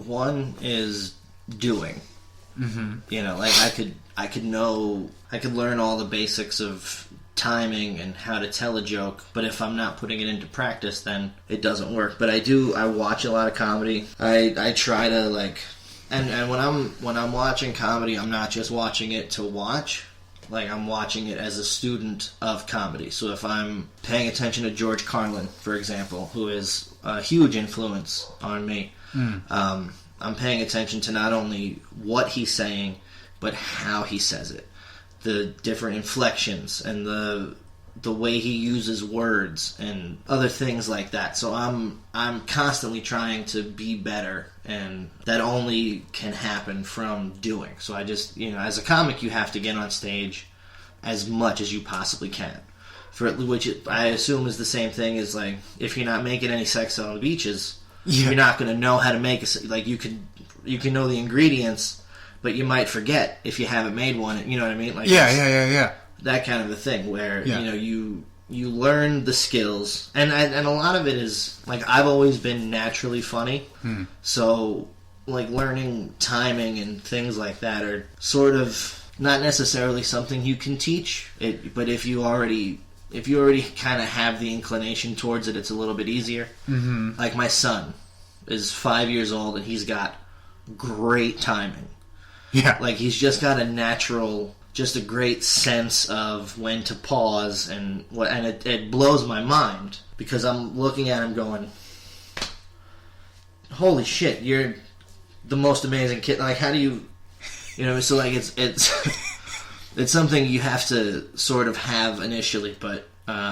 One is doing. You know, like I could learn all the basics of timing and how to tell a joke, but if I'm not putting it into practice, then it doesn't work. But I watch a lot of comedy. I try to like, and when I'm watching comedy, I'm not just watching it to watch. Like, I'm watching it as a student of comedy. So if I'm paying attention to George Carlin, for example, who is a huge influence on me, I'm paying attention to not only what he's saying, but how he says it. The different inflections and the way he uses words and other things like that. So I'm constantly trying to be better, and that only can happen from doing. So I just, you know, as a comic, you have to get on stage as much as you possibly can. Which I assume is the same thing as, like, if you're not making any sex on the beaches, you're not going to know how to make a, like, you can know the ingredients, but you might forget if you haven't made one. You know what I mean? Like, yeah. That kind of a thing where you know you learn the skills, and a lot of it is like, I've always been naturally funny, so like learning timing and things like that are sort of not necessarily something you can teach it, but if you already kind of have the inclination towards it, it's a little bit easier. Like, my son is 5 years old and he's got great timing. Yeah. Like, he's just got just a great sense of when to pause and what, and it blows my mind because I'm looking at him going, holy shit, you're the most amazing kid. Like, how do you know, so like it's it's something you have to sort of have initially, but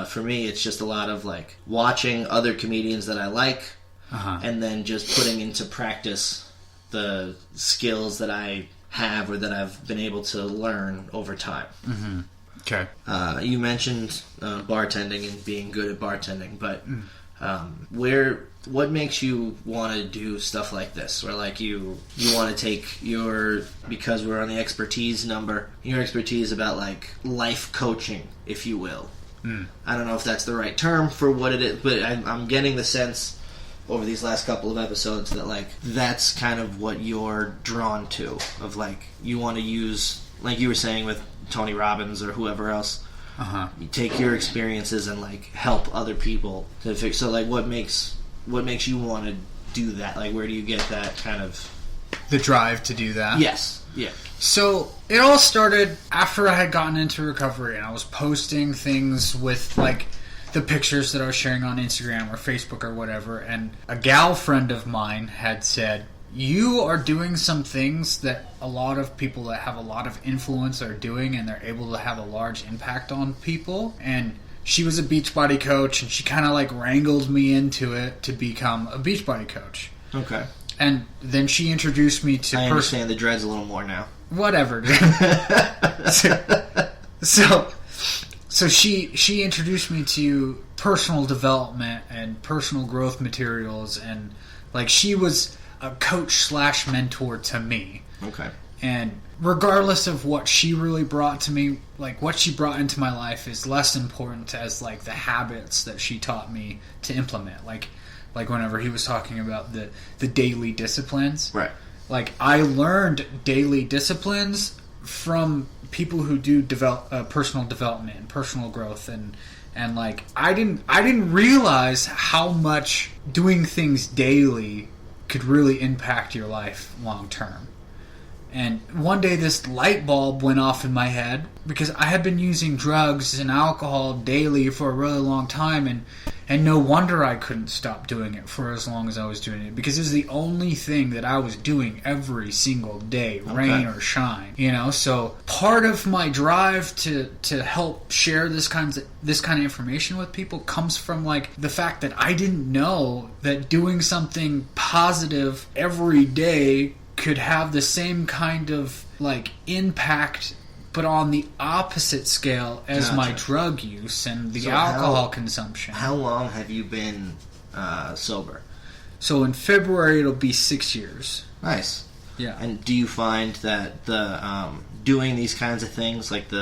for me it's just a lot of like watching other comedians that I like, and then just putting into practice the skills that I have or that I've been able to learn over time. Okay. You mentioned bartending and being good at bartending, but what makes you want to do stuff like this? Or like you want to take because we're on the expertise number, your expertise about like life coaching, if you will. I don't know if that's the right term for what it is, but I'm getting the sense over these last couple of episodes that like that's kind of what you're drawn to, of like you want to use, like you were saying with Tony Robbins or whoever else, you take your experiences and like help other people to fix. So like what makes you want to do that? Like, where do you get that kind of the drive to do that? Yes. Yeah. So it all started after I had gotten into recovery and I was posting things with like the pictures that I was sharing on Instagram or Facebook or whatever, and a gal friend of mine had said, you are doing some things that a lot of people that have a lot of influence are doing, and they're able to have a large impact on people. And she was a Beachbody coach, and she kind of like wrangled me into it to become a Beachbody coach. Okay. And then she introduced me to... I understand the dreads a little more now. Whatever. So she introduced me to personal development and personal growth materials, and like she was a coach / mentor to me. Okay. And regardless of what she really brought to me, like what she brought into my life is less important as like the habits that she taught me to implement. Like whenever he was talking about the daily disciplines. Right. Like I learned daily disciplines from people who do personal development and personal growth, and like I didn't realize how much doing things daily could really impact your life long term. And one day this light bulb went off in my head because I had been using drugs and alcohol daily for a really long time, and no wonder I couldn't stop doing it for as long as I was doing it, because it was the only thing that I was doing every single day, rain or shine. You know, so part of my drive to help share this kind of information with people comes from like the fact that I didn't know that doing something positive every day could have the same kind of like impact, but on the opposite scale as my drug use and the alcohol consumption. How long have you been sober? So in February it'll be 6 years. Nice. Yeah. And do you find that the doing these kinds of things, like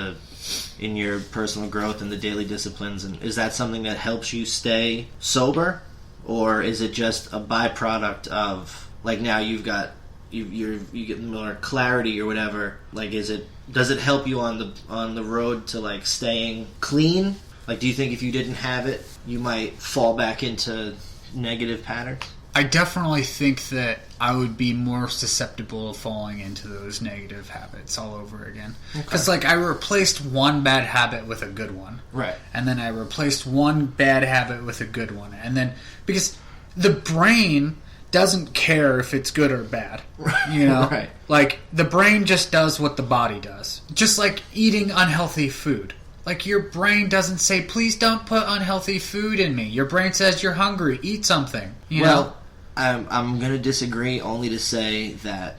in your personal growth and the daily disciplines, and is that something that helps you stay sober, or is it just a byproduct of Like now you get more clarity or whatever. Like, does it help you on the road to like staying clean? Like, do you think if you didn't have it, you might fall back into negative patterns? I definitely think that I would be more susceptible to falling into those negative habits all over again. Because, like, I replaced one bad habit with a good one. Right. And then I replaced one bad habit with a good one. And then, because the brain doesn't care if it's good or bad. You know? Right. Like, the brain just does what the body does. Just like eating unhealthy food. Like, your brain doesn't say, please don't put unhealthy food in me. Your brain says you're hungry, eat something. You know? I'm going to disagree only to say that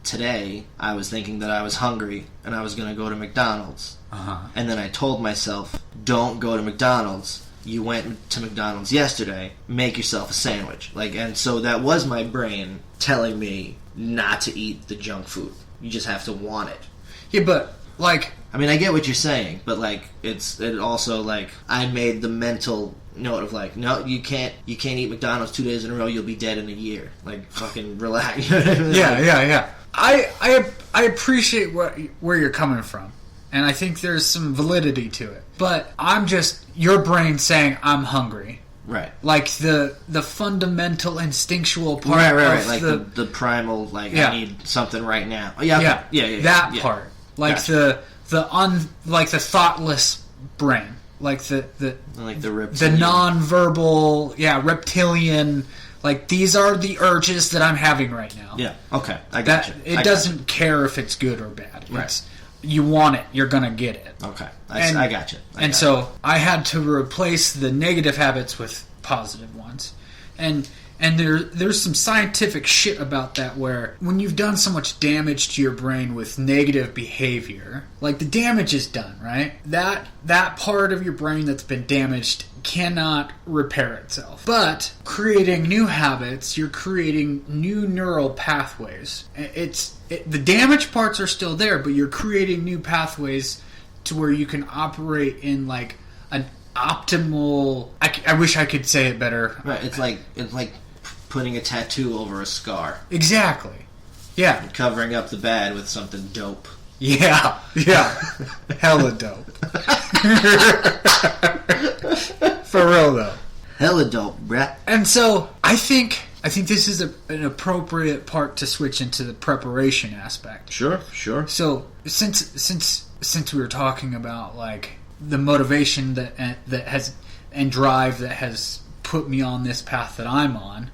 today I was thinking that I was hungry and I was going to go to McDonald's. And then I told myself, don't go to McDonald's. You went to McDonald's yesterday. Make yourself a sandwich. Like, and so that was my brain telling me not to eat the junk food. You just have to want it. Yeah, but, like... I mean, I get what you're saying, but, like, it also, like, I made the mental note of, like, no, you can't eat McDonald's 2 days in a row, you'll be dead in a year. Like, fucking relax. Yeah. I appreciate where you're coming from, and I think there's some validity to it. But I'm just, your brain saying, I'm hungry. Right. Like, the fundamental instinctual part right. of Like, the primal, like, I need something right now. Yeah. That part. Like, gotcha. the thoughtless brain. Like the reptilian. The non-verbal, reptilian. Like, these are the urges that I'm having right now. Yeah. Okay. I got you. It doesn't care if it's good or bad. Right. You want it, you're gonna get it. Okay. I got you. So I had to replace the negative habits with positive ones, and there's some scientific shit about that, where when you've done so much damage to your brain with negative behavior, like, the damage is done, right? That part of your brain that's been damaged cannot repair itself. But creating new habits, you're creating new neural pathways. The damaged parts are still there, but you're creating new pathways to where you can operate in, like, an optimal... I wish I could say it better. Right, it's like putting a tattoo over a scar. Exactly. Yeah. And covering up the bad with something dope. Yeah. Hella dope. For real, though. Hella dope, bruh. And so, I think this is an appropriate part to switch into the preparation aspect. Sure. So, since we were talking about, like, the motivation that has, and drive that has put me on this path that I'm on,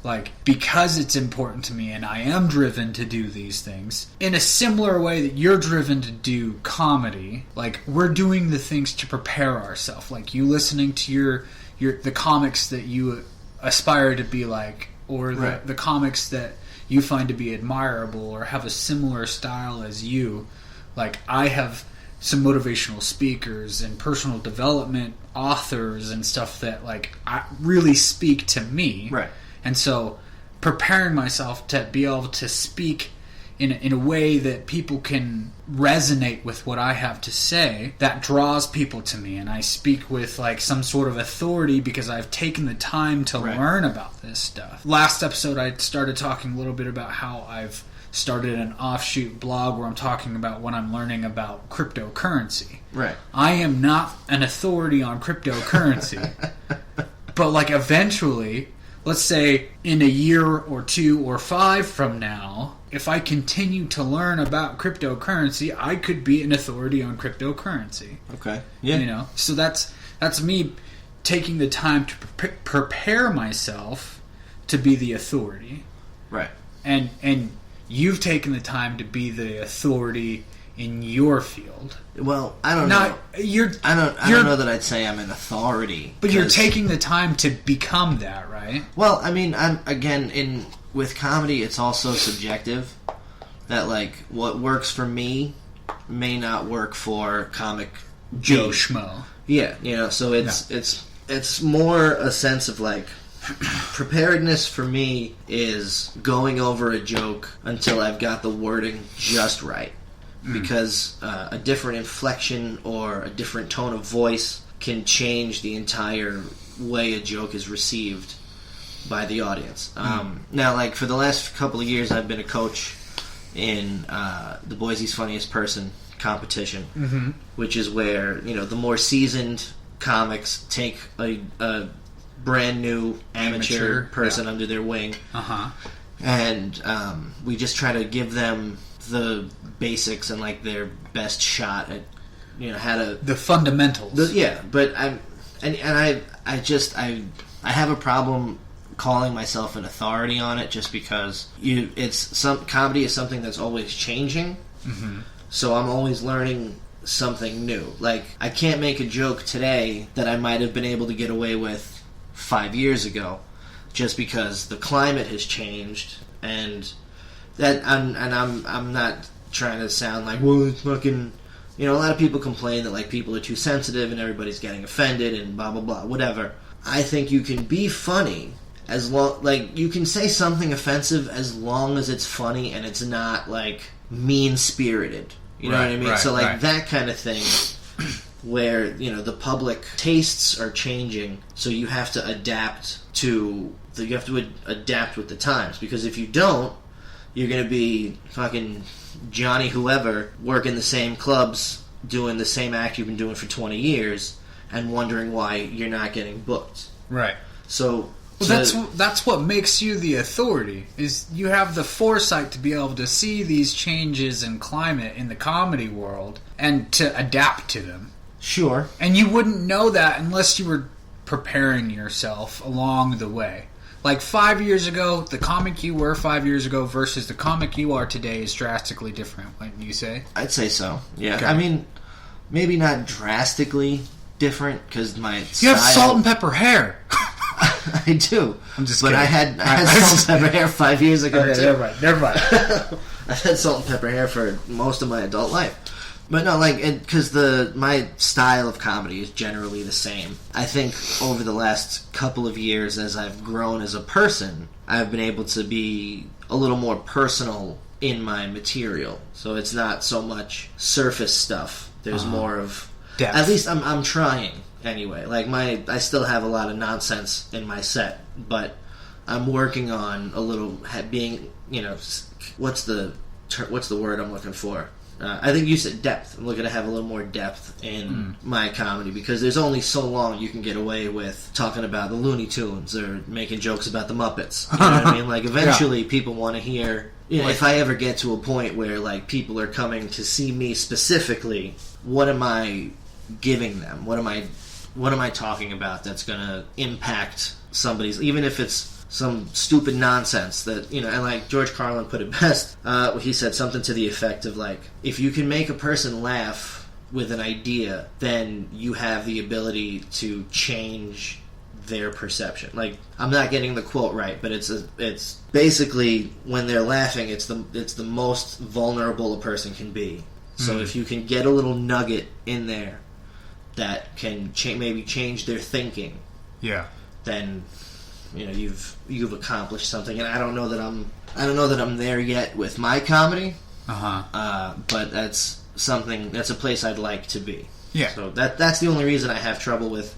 like, because it's important to me and I am driven to do these things, in a similar way that you're driven to do comedy, like, we're doing the things to prepare ourselves. Like, you listening to the comics that you aspire to be like, or the comics that you find to be admirable or have a similar style as you. Like, I have some motivational speakers and personal development authors and stuff that, like, really speak to me. Right. And so, preparing myself to be able to speak in a way that people can resonate with what I have to say, that draws people to me. And I speak with, like, some sort of authority because I've taken the time to learn about this stuff. Last episode, I started talking a little bit about how I've started an offshoot blog where I'm talking about what I'm learning about cryptocurrency. Right. I am not an authority on cryptocurrency, but, like, eventually, let's say in a year or 2 or 5 from now, if I continue to learn about cryptocurrency, I could be an authority on cryptocurrency. Okay. Yeah. You know, so that's me taking the time to prepare myself to be the authority. Right. And you've taken the time to be the authority in your field. Well, I don't know. I don't know that I'd say I'm an authority. But you're taking the time to become that, right? Well, I mean, with comedy, it's also subjective. That, like, what works for me may not work for comic Joe Schmo. Yeah, you know, so it's more a sense of, like, preparedness for me is going over a joke until I've got the wording just right. Because a different inflection or a different tone of voice can change the entire way a joke is received. by the audience. Now, like, for the last couple of years, I've been a coach in the Boise's Funniest Person competition, which is where, the more seasoned comics take a brand new amateur person under their wing, and we just try to give them the basics and, like, their best shot at, how to... The fundamentals. But I have a problem calling myself an authority on it, just because comedy is something that's always changing. So I'm always learning something new. Like, I can't make a joke today that I might have been able to get away with 5 years ago, just because the climate has changed, and I'm not trying to sound like, well, it's fucking... a lot of people complain that, like, people are too sensitive and everybody's getting offended and blah, blah, blah, whatever. I think you can be funny you can say something offensive as long as it's funny and it's not, like, mean-spirited. You know what I mean? Right, so, like, right. that kind of thing where, the public tastes are changing, so you have to adapt with the times, because if you don't, you're going to be fucking Johnny whoever working the same clubs doing the same act you've been doing for 20 years and wondering why you're not getting booked. Right. So that's what makes you the authority, is you have the foresight to be able to see these changes in climate in the comedy world and to adapt to them. Sure. And you wouldn't know that unless you were preparing yourself along the way. Like 5 years ago, the comic you were 5 years ago versus the comic you are today is drastically different, wouldn't you say? I'd say so, yeah. Okay. I mean, maybe not drastically different, because my You have salt and pepper hair. I do. I'm just kidding. I had salt and pepper hair 5 years ago, okay, too. Never mind. I had salt and pepper hair for most of my adult life. But no, like, because my style of comedy is generally the same. I think over the last couple of years, as I've grown as a person, I've been able to be a little more personal in my material. So it's not so much surface stuff. There's more of depth. At least I'm trying anyway. Like, I still have a lot of nonsense in my set, but I'm working on a little being, what's the word I'm looking for? I think you said depth. I'm looking to have a little more depth in my comedy, because there's only so long you can get away with talking about the Looney Tunes or making jokes about the Muppets. You know what I mean? Like, eventually people want to hear... if I ever get to a point where, like, people are coming to see me specifically, what am I giving them? What am I talking about that's going to impact somebody's... Even if it's some stupid nonsense that, and like George Carlin put it best, he said something to the effect of, like, if you can make a person laugh with an idea, then you have the ability to change their perception. Like, I'm not getting the quote right, but it's basically, when they're laughing, it's the most vulnerable a person can be. So if you can get a little nugget in there that can maybe change their thinking, then you've accomplished something. And I don't know that I'm there yet with my comedy. But that's a place I'd like to be. Yeah. So that's the only reason I have trouble with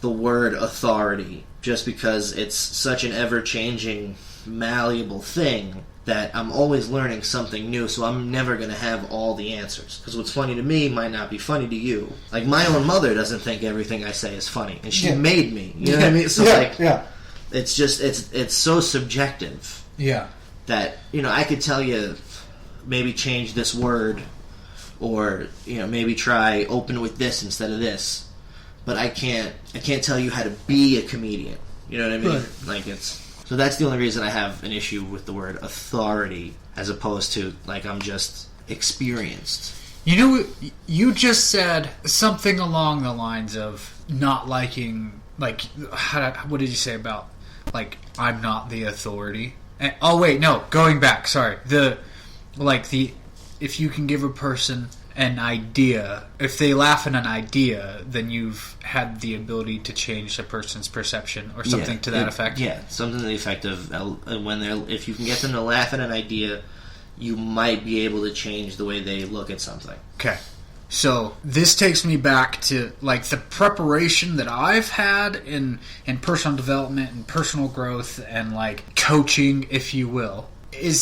the word authority, just because it's such an ever-changing, malleable thing that I'm always learning something new, so I'm never going to have all the answers. Because what's funny to me might not be funny to you. Like, my own mother doesn't think everything I say is funny, and she made me. You know what I mean? So, it's just, it's so subjective. Yeah. That, I could tell you, maybe change this word, or, maybe try open with this instead of this. But I can't tell you how to be a comedian. You know what I mean? Right. Like, so that's the only reason I have an issue with the word authority, as opposed to, like, I'm just experienced. You just said something along the lines of not liking, like, what did you say about, like, I'm not the authority? And, going back, sorry. If you can give a person an idea, if they laugh at an idea, then you've had the ability to change a person's perception, or something to that effect. Yeah, something to the effect of if you can get them to laugh at an idea, you might be able to change the way they look at something. Okay. So this takes me back to like the preparation that I've had in personal development and personal growth and like coaching, if you will, is